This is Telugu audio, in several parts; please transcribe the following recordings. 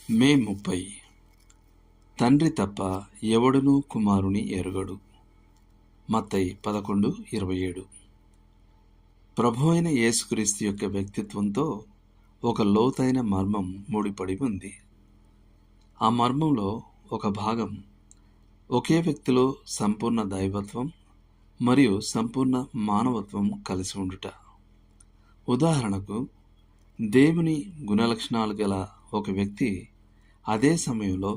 మే 30. తండ్రి తప్ప ఎవడునూ కుమారుని ఎరుగడు. మత్తయి 11:27. ప్రభువైన యేసుక్రీస్తు యొక్క వ్యక్తిత్వంతో ఒక లోతైన మర్మం ముడిపడి ఉంది. ఆ మర్మంలో ఒక భాగం ఒకే వ్యక్తిలో సంపూర్ణ దైవత్వం మరియు సంపూర్ణ మానవత్వం కలిసి ఉండుట. ఉదాహరణకు, దేవుని గుణలక్షణాలు గల ఒక వ్యక్తి అదే సమయంలో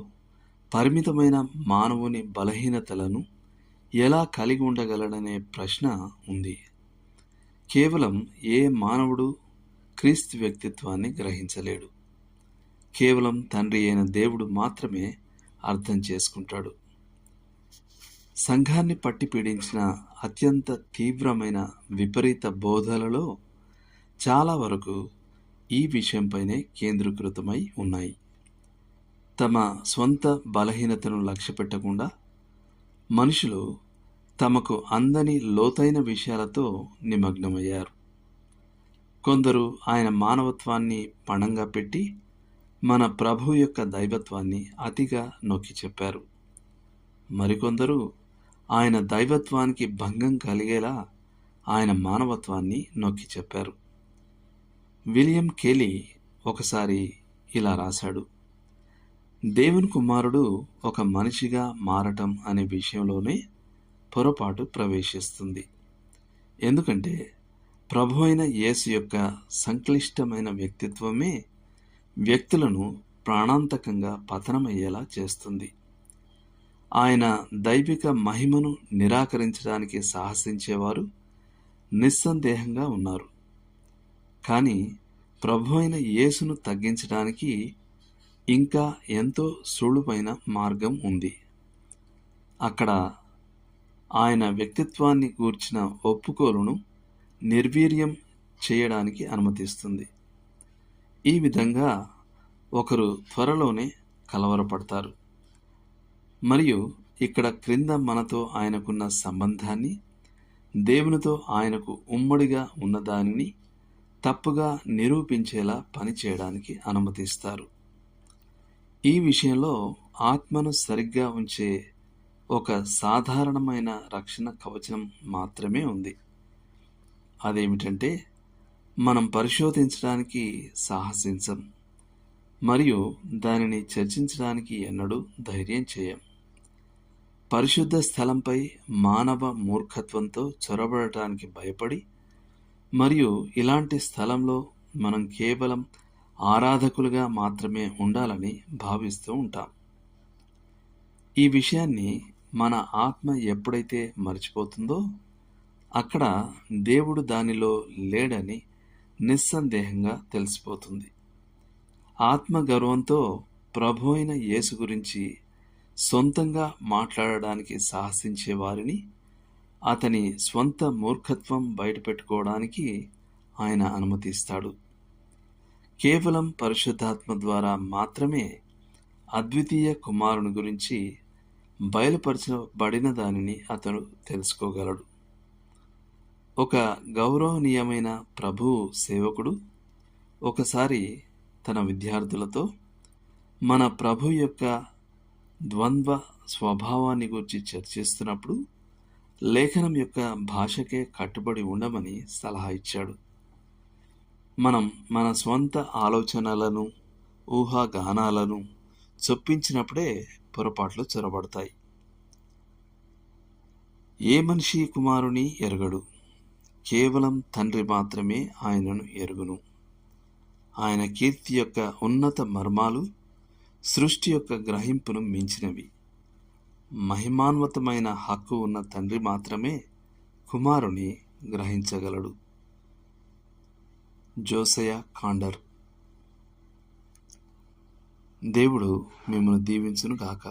పరిమితమైన మానవుని బలహీనతలను ఎలా కలిగి ఉండగలడనే ప్రశ్న ఉంది. కేవలం ఏ మానవుడు క్రీస్తు వ్యక్తిత్వాన్ని గ్రహించలేడు. కేవలం తండ్రి అయిన దేవుడు మాత్రమే అర్థం చేసుకుంటాడు. సంఘాన్ని పట్టి పీడించిన అత్యంత తీవ్రమైన విపరీత బోధలలో చాలా వరకు ఈ విషయంపైనే కేంద్రీకృతమై ఉన్నాయి. తమ స్వంత బలహీనతను లక్ష్యపెట్టకుండా మనుషులు తమకు అందని లోతైన విషయాలతో నిమగ్నమయ్యారు. కొందరు ఆయన మానవత్వాన్ని పణంగా పెట్టి మన ప్రభు యొక్క దైవత్వాన్ని అతిగా నొక్కి చెప్పారు. మరికొందరు ఆయన దైవత్వానికి భంగం కలిగేలా ఆయన మానవత్వాన్ని నొక్కి చెప్పారు. విలియం కేలీ ఒకసారి ఇలా రాశాడు: దేవుని కుమారుడు ఒక మనిషిగా మారటం అనే విషయంలోనే పొరపాటు ప్రవేశిస్తుంది. ఎందుకంటే ప్రభు అయిన యేసు యొక్క సంక్లిష్టమైన వ్యక్తిత్వమే వ్యక్తులను ప్రాణాంతకంగా పతనమయ్యేలా చేస్తుంది. ఆయన దైవిక మహిమను నిరాకరించడానికి సాహసించేవారు నిస్సందేహంగా ఉన్నారు. కానీ ప్రభు అయిన యేసును తగ్గించడానికి ఇంకా ఎంతో సులువైన మార్గం ఉంది. అక్కడ ఆయన వ్యక్తిత్వాన్ని గూర్చిన ఒప్పుకోలును నిర్వీర్యం చేయడానికి అనుమతిస్తుంది. ఈ విధంగా ఒకరు త్వరలోనే కలవరపడతారు మరియు ఇక్కడ క్రింద మనతో ఆయనకున్న సంబంధాన్ని, దేవునితో ఆయనకు ఉమ్మడిగా ఉన్నదానిని తప్పుగా నిరూపించేలా పనిచేయడానికి అనుమతిస్తారు. ఈ విషయంలో ఆత్మను సరిగ్గా ఉంచే ఒక సాధారణమైన రక్షణ కవచం మాత్రమే ఉంది. అదేమిటంటే, మనం పరిశోధించడానికి సాహసించం మరియు దానిని చర్చించడానికి ఎన్నడూ ధైర్యం చేయం. పరిశుద్ధ స్థలంపై మానవ మూర్ఖత్వంతో చొరబడటానికి భయపడి మరియు ఇలాంటి స్థలంలో మనం కేవలం ఆరాధకులుగా మాత్రమే ఉండాలని భావిస్తూ ఉంటాం. ఈ విషయాన్ని మన ఆత్మ ఎప్పుడైతే మర్చిపోతుందో అక్కడ దేవుడు దానిలో లేడని నిస్సందేహంగా తెలిసిపోతుంది. ఆత్మ గర్వంతో ప్రభు అయిన యేసు గురించి సొంతంగా మాట్లాడడానికి సాహసించే వారిని అతని స్వంత మూర్ఖత్వం బయటపెట్టుకోవడానికి ఆయన అనుమతిస్తాడు. కేవలం పరిశుద్ధాత్మ ద్వారా మాత్రమే అద్వితీయ కుమారుని గురించి బయలుపరచబడిన దానిని అతను తెలుసుకోగలడు. ఒక గౌరవనీయమైన ప్రభు సేవకుడు ఒకసారి తన విద్యార్థులతో మన ప్రభు యొక్క ద్వంద్వ స్వభావాన్ని గురించి చర్చిస్తున్నప్పుడు లేఖనం యొక్క భాషకే కట్టుబడి ఉండమని సలహా ఇచ్చాడు. మనం మన స్వంత ఆలోచనలను, ఊహాగానాలను చొప్పించినప్పుడే పొరపాట్లు చొరబడతాయి. ఏ మనిషి కుమారుని ఎరుగడు, కేవలం తండ్రి మాత్రమే ఆయనను ఎరుగును. ఆయన కీర్తి యొక్క ఉన్నత మర్మాలు సృష్టి యొక్క గ్రహింపును మించినవి. మహిమాన్వితమైన హక్కు ఉన్న తండ్రి మాత్రమే కుమారుని గ్రహించగలడు. జోసయ కాండర్. దేవుడు మిమ్మల్ని దీవించును గాక.